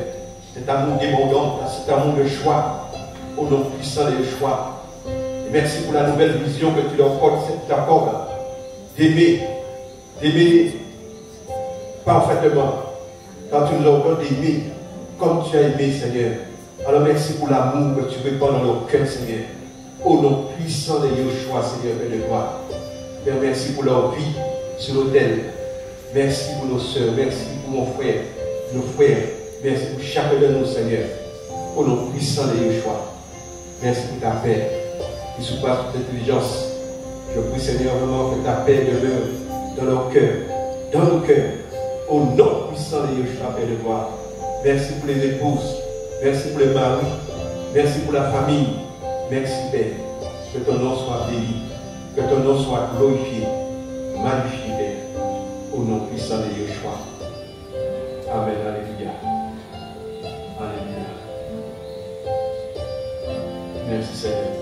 Cet amour débordant, cet amour de choix, au nom puissant de choix. Et merci pour la nouvelle vision que tu leur accordes, d'aimer parfaitement, quand tu nous ordonnes d'aimer comme tu as aimé, Seigneur. Alors merci pour l'amour que tu répands dans leur cœur, Seigneur. Au nom puissant de Yeshua, Seigneur, et de gloire. Père, merci pour leur vie sur l'autel. Merci pour nos soeurs, merci pour mon frère, nos frères. Merci pour chacun de nous, Seigneur. Au nom puissant de Yeshua. Merci pour ta paix qui surpasse toute intelligence. Je prie, Seigneur, vraiment que ta paix demeure dans leur cœur, dans nos cœurs. Au nom puissant de Yeshua, Père de gloire. Merci pour les épouses. Merci pour les maris. Merci pour la famille. Merci, Père. Que ton nom soit béni. Que ton nom soit glorifié. Magnifié, Père. Au nom puissant de Yeshua. Amen. Alléluia. Alléluia. Merci, Seigneur.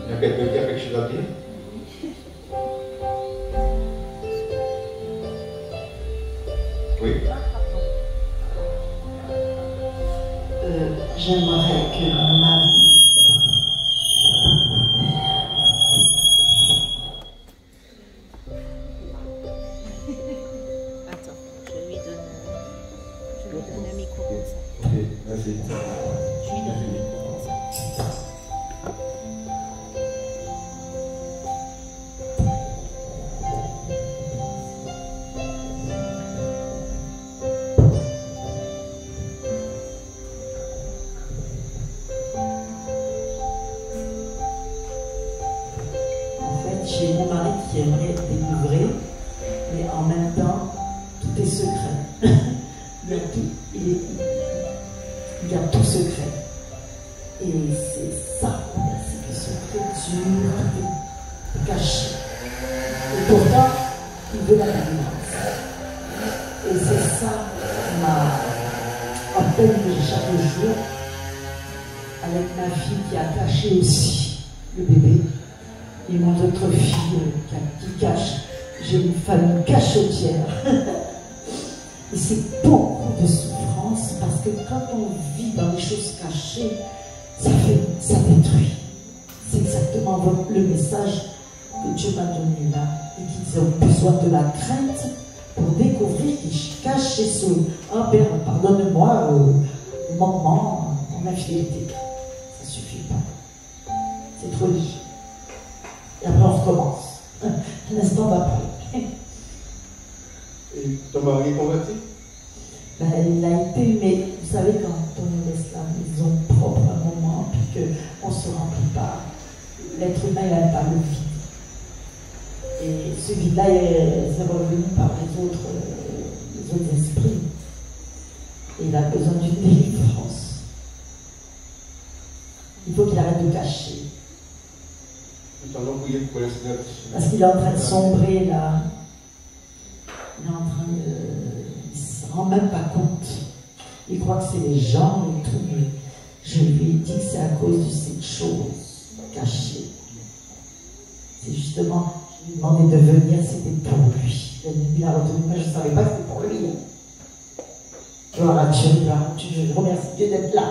Il y a quelqu'un qui a quelque chose à dire? Oui. J'aimerais que mon mari Attends, je lui donne un micro comme ça. Ok, vas-y. Je lui donne un micro comme ça. j'ai mon mari qui aimerait délivrer, mais en même temps, tout est secret. Il y a tout secret. Et c'est ça, c'est que secret dur, caché. Et pourtant, il veut la délivrance. Et c'est ça ma peine que j'ai chaque jour, avec ma fille qui a caché aussi le bébé. Et mon autre fille qui cache. J'ai une famille cachetière. Et c'est beaucoup de souffrance parce que quand on vit dans les choses cachées, ça détruit. C'est exactement le message que Dieu m'a donné là. Et qu'ils ont besoin de la crainte pour découvrir qu'ils cachent chez eux. Ah Père, pardonne-moi, maman, mon infidélité. Ça ne suffit pas. C'est trop léger. Et après on recommence. Un instant d'après. Et ton mari est converti? Ben, il a été, mais vous savez, quand on laisse la maison propre à un moment, puis qu'on ne se remplit pas, l'être humain n'aime pas le vide. Et ce vide-là, c'est revenu par les autres esprits. Et il a besoin d'une délivrance. Il faut qu'il arrête de cacher. Parce qu'il est en train de sombrer là. Il est en train de... Il ne se rend même pas compte. Il croit que c'est les gens et tout, mais je lui ai dit que c'est à cause de cette chose cachée. C'est justement, je lui ai demandé de venir, c'était pour lui. Il a retenu, moi je ne savais pas que c'était pour lui. Gloire à Dieu, je remercie Dieu d'être là.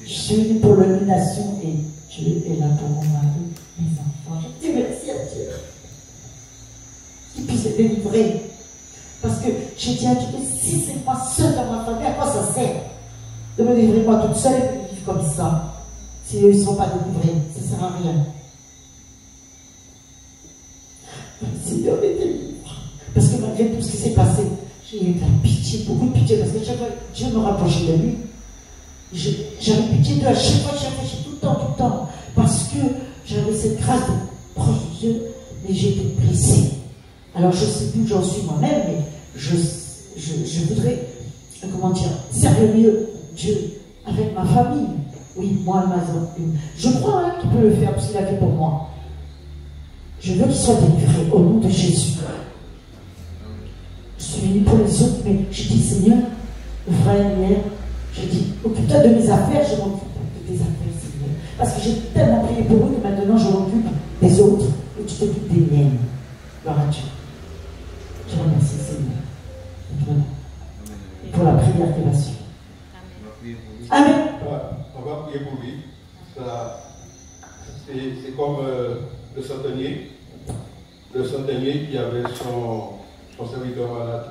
Je suis venue pour l'illumination et Dieu est là pour mon mari. Mes enfants, je dis merci à Dieu qu'il puisse les délivrer. Parce que j'ai dit à Dieu, si c'est moi seule dans ma famille, à quoi ça sert de me délivrer moi toute seule et de vivre comme ça? Si eux ne sont pas délivrés, ça ne sert à rien. Seigneur, les délivre. Parce que malgré tout ce qui s'est passé, j'ai eu de la pitié, beaucoup de pitié, parce que chaque fois que Dieu me rapprochait de lui, j'avais pitié de lui à chaque fois, tout le temps, parce que j'avais cette grâce de proche de Dieu, mais j'étais blessée. Alors je ne sais plus où j'en suis moi-même, mais je voudrais, comment dire, servir mieux Dieu avec ma famille. Oui, moi, ma soeur. Je crois qu'il peut le faire parce qu'il a fait pour moi. Je veux qu'il soit délivré au nom de Jésus. suis venue pour les autres, mais je dis, Seigneur, le frère hier, je dis, occupe-toi de mes affaires, je m'occupe de tes affaires, Seigneur. Parce que j'ai tellement prié pour eux que maintenant je m'occupe des autres et tu t'occupes des miennes. Gloire à Dieu. Je remercie, Seigneur. Voilà. Pour la prière qui va suivre. Amen. On va prier pour lui. C'est comme le centenier. Le centenier qui avait son serviteur malade.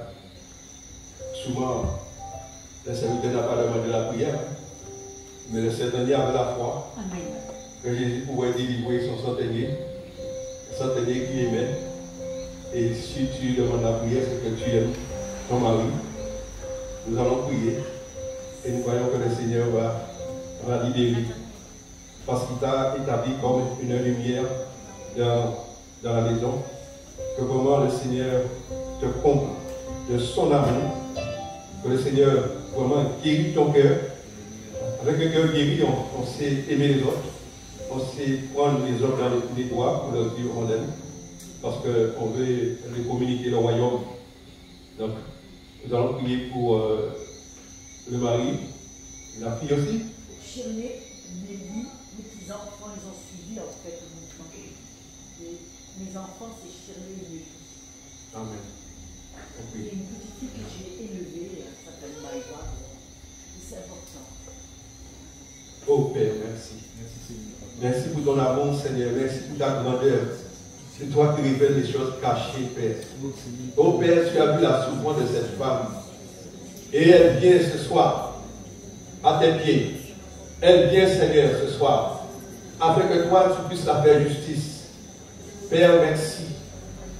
Souvent, le serviteur n'a pas demandé la prière, mais le centenier avait la foi que Jésus pouvait délivrer son centenier. Le centenier qui aimait. Et si tu demandes la prière, c'est que tu aimes ton mari. Nous allons prier et nous voyons que le Seigneur va libérer. Parce qu'il t'a établi comme une lumière dans la maison. Que vraiment le Seigneur te comble de son amour. Que le Seigneur vraiment guérit ton cœur. Avec un cœur guéri, on sait aimer les autres. On sait prendre les autres dans les doigts pour leur dire on l'aime. Parce qu'on veut les communiquer le royaume. Donc, nous allons prier pour le mari, la fille aussi. Shirley, Nelly, mes petits-enfants, ils ont suivi en fait le mouvement. Et mes enfants, c'est Shirley et Nelly. Amen. Il y a une petite fille que j'ai élevée, elle s'appelle Maïva. C'est important. Oh Père, merci. Merci pour ton amour, Seigneur. Merci pour ta grandeur. C'est toi qui révèles les choses cachées, Père. Oh Père, tu as vu la souffrance de cette femme. Et elle vient ce soir à tes pieds. Elle vient, Seigneur, ce soir, afin que toi, tu puisses la faire justice. Père, merci.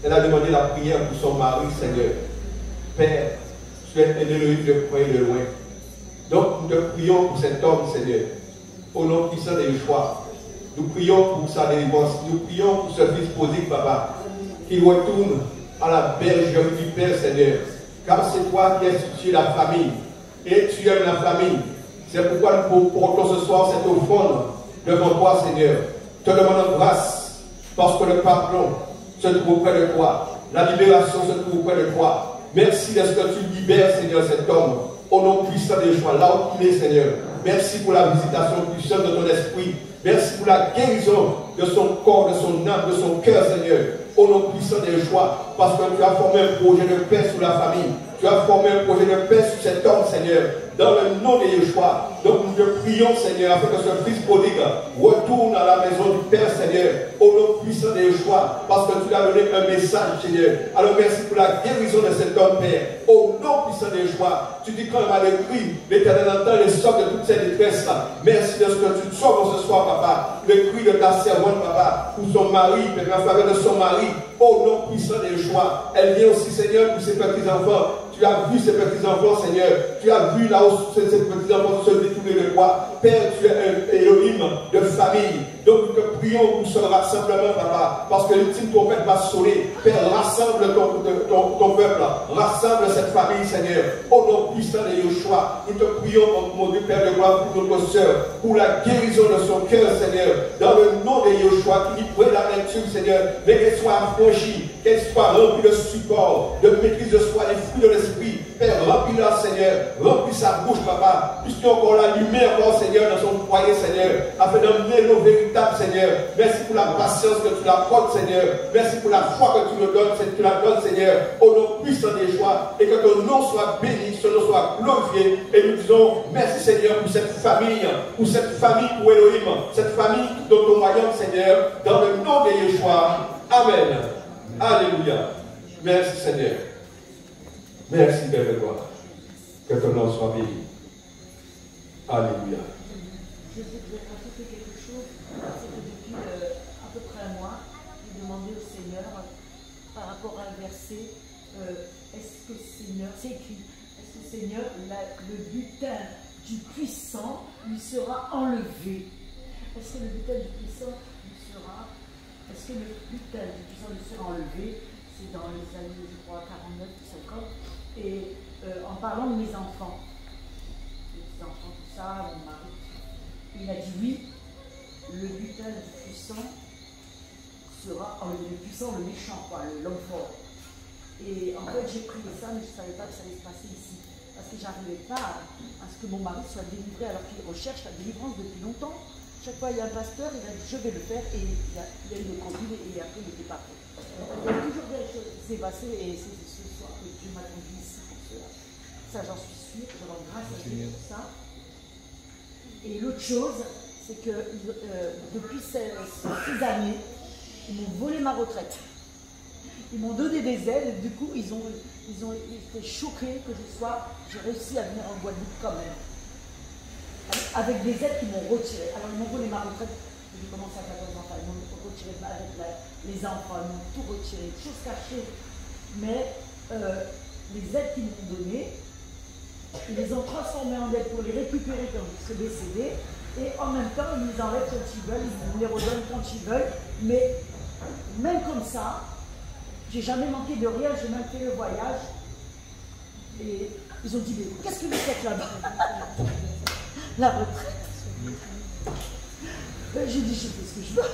Elle a demandé la prière pour son mari, Seigneur. Père, tu es un Elohim de près et de loin. Donc, nous te prions pour cet homme, Seigneur. Au nom puissant des choix. Nous prions pour sa délivrance. Nous prions pour ce fils prodigue, Papa, qu'il retourne à la bergerie du Père, Seigneur. Car c'est toi qui as institué la famille. Et tu aimes la famille. C'est pourquoi nous portons ce soir cette offrande devant toi, Seigneur. Te demandons grâce, parce que le pardon se trouve près de toi. La libération se trouve près de toi. Merci de ce que tu libères, Seigneur, cet homme. Au nom puissant des choix, là où il est, Seigneur. Merci pour la visitation puissante de ton esprit. Merci pour la guérison de son corps, de son âme, de son cœur, Seigneur. Au nom puissant des choix, parce que tu as formé un projet de paix sur la famille. Tu as formé un projet de paix sur cet homme, Seigneur. Dans le nom de Yeshua. Donc nous te prions, Seigneur, afin que ce fils prodigue retourne à la maison du Père, Seigneur. Au nom puissant de Yeshua. Parce que tu lui as donné un message, Seigneur. Alors merci pour la guérison de cet homme, Père. Au nom puissant de Yeshua. Tu dis quand il m'a décrit, l'Éternel entend les sorts de toutes ces détresses-là. Merci de ce que tu sauves ce soir, Papa. Le cri de ta servante, Papa, pour son mari, Père, en faveur de son mari. Au nom puissant de Yeshua. Elle vient aussi, Seigneur, pour ses petits-enfants. Tu as vu ces petits-enfants, Seigneur. Tu as vu là où ces petits-enfants se détournent de toi. Père, tu es un Elohim de famille. Donc nous te prions pour ce rassemblement, Papa. Parce que l'ultime trompette va sonner. Père, rassemble ton peuple. Rassemble cette famille, Seigneur. Au nom puissant de Yeshua. Nous te prions, mon Dieu, Père de gloire, pour notre soeur. Pour la guérison de son cœur, Seigneur. Dans le nom de Yeshua, qui dit pour la lecture, Seigneur. Mais qu'elle soit affranchie. Qu'elle soit remplie de support, de maîtrise de soi, des fruits de l'esprit. Père, remplis-la, Seigneur. Remplis sa bouche, Papa. Puisqu'il y a encore la lumière, encore, Seigneur, dans son foyer, Seigneur. Afin d'emmener nos véritables, Seigneur. Merci pour la patience que tu l'apportes, Seigneur. Merci pour la foi que tu nous donnes, tu la donnes, Seigneur. Au nom puissant des joies. Et que ton nom soit béni, que ton nom soit glorifié. Et nous disons merci, Seigneur, pour cette famille, pour Elohim, cette famille dans ton royaume, Seigneur. Dans le nom de Yeshua. Amen. Alléluia. Merci, Seigneur. Merci, Père de gloire. Que ton nom soit béni. Alléluia. Je voudrais rajouter quelque chose. C'est que depuis à peu près un mois, j'ai demandé au Seigneur par rapport à un verset, est-ce que Seigneur, c'est écrit, est-ce que Seigneur, le butin du puissant lui sera enlevé? Est-ce que le butin du puissant lui sera, est-ce que le butin du puissant lui sera enlevé? C'est dans les années, je crois, 49, 50. Et en parlant de mes enfants, les petits-enfants, tout ça, mon mari, il a dit oui, le butin du puissant sera enlevé. Le puissant, le méchant, quoi, l'homme fort. Et en fait, j'ai prié ça, mais je ne savais pas que ça allait se passer ici. Parce que je n'arrivais pas à ce que mon mari soit délivré alors qu'il recherche la délivrance depuis longtemps. Chaque fois, il y a un pasteur, il a dit je vais le faire, et il a eu le Covid, et après, il n'était pas prêt. Il y a toujours des choses qui s'est passé, et c'est ce soir que Dieu m'a conduit ici pour cela. Ça, j'en suis sûre, je rends grâce à Dieu pour ça. Et l'autre chose, c'est que depuis ces 6 années, ils m'ont volé ma retraite. Ils m'ont donné des aides, et du coup, ils ont été choqués que j'ai réussi à venir en Guadeloupe quand même. Avec des aides qu'ils m'ont retirées. Alors, ils m'ont volé ma retraite. J'ai commencé à 14 ans, ils m'ont retiré avec les enfants, ils m'ont tout retiré, chose cachée. Mais les aides qu'ils m'ont données, ils les ont transformées en aides pour les récupérer quand je suis décédée. Et en même temps, ils nous enlèvent quand ils veulent, ils nous les redonnent quand ils veulent. Mais même comme ça, j'ai jamais manqué de rien, j'ai même fait le voyage. Et ils ont dit, mais qu'est-ce que vous faites là-bas? La retraite. J'ai dit, je fais ce que je veux.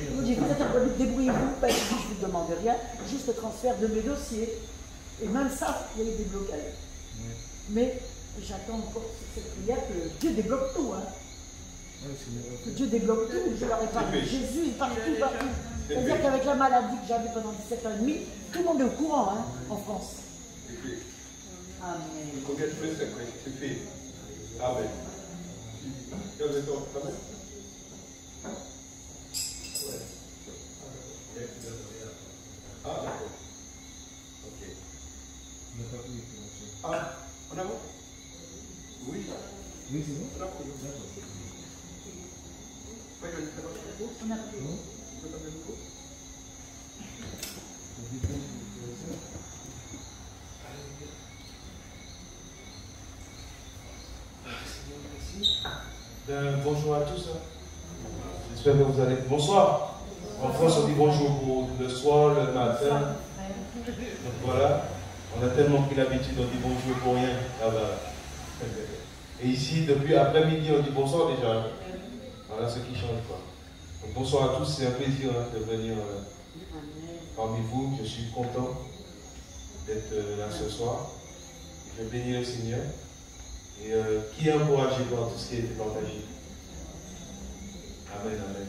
Ils m'ont dit, vous êtes en Guadeloupe, débrouillez-vous. Ben, j'ai dit, je ne vous demande rien, juste le transfert de mes dossiers. Et même ça, il y a eu des blocages. Mais j'attends encore cette prière que Dieu débloque tout. Hein. Que Dieu débloque tout. Je leur ai parlé de Jésus, il parle tout partout. C'est-à-dire qu'avec la maladie que j'avais pendant 17 ans et demi, tout le monde est au courant hein, en France. Amen. Amen. Ah, d'accord. Ok. Ah, on a bon? Oui. Oui, c'est bon? On a bon. On a pris. Bonjour à tous. J'espère que vous allez. Bonsoir. En France, on dit bonjour pour le soir, le matin. Donc voilà. On a tellement pris l'habitude, on dit bonjour pour rien. Ah bah. Et ici, depuis après-midi, on dit bonsoir déjà. Voilà ce qui change quoi. Donc, bonsoir à tous, c'est un plaisir hein, de venir parmi vous. Je suis content d'être là ce soir. Je bénis le Seigneur. Et qui est encouragé par tout ce qui a été partagé. Amen, amen.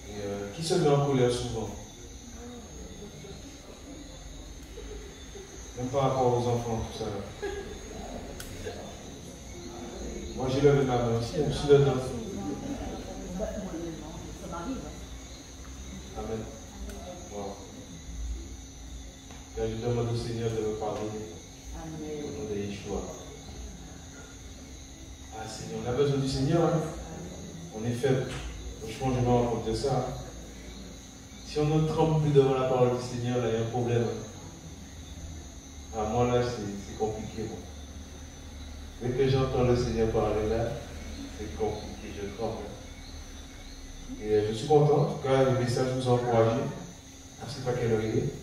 Et qui se met en colère souvent? Même par rapport aux enfants, tout ça là. Moi j'ai levé ma main aussi, je suis dedans. Ça m'arrive. Amen. Wow. Car je demande au Seigneur de me pardonner. Amen. Au nom de Yeshua. Ah Seigneur, on a besoin du Seigneur. Hein? On est faible. Franchement, je me rends compte de ça. Hein? Si on ne tremble plus devant la parole du Seigneur, là, il y a un problème. Hein? Ah, moi là, c'est compliqué. Bon. Dès que j'entends le Seigneur parler là, c'est compliqué, je tremble. Et je suis content, en tout cas, le message vous a encouragé. Je ne sais pas quelle heure il est.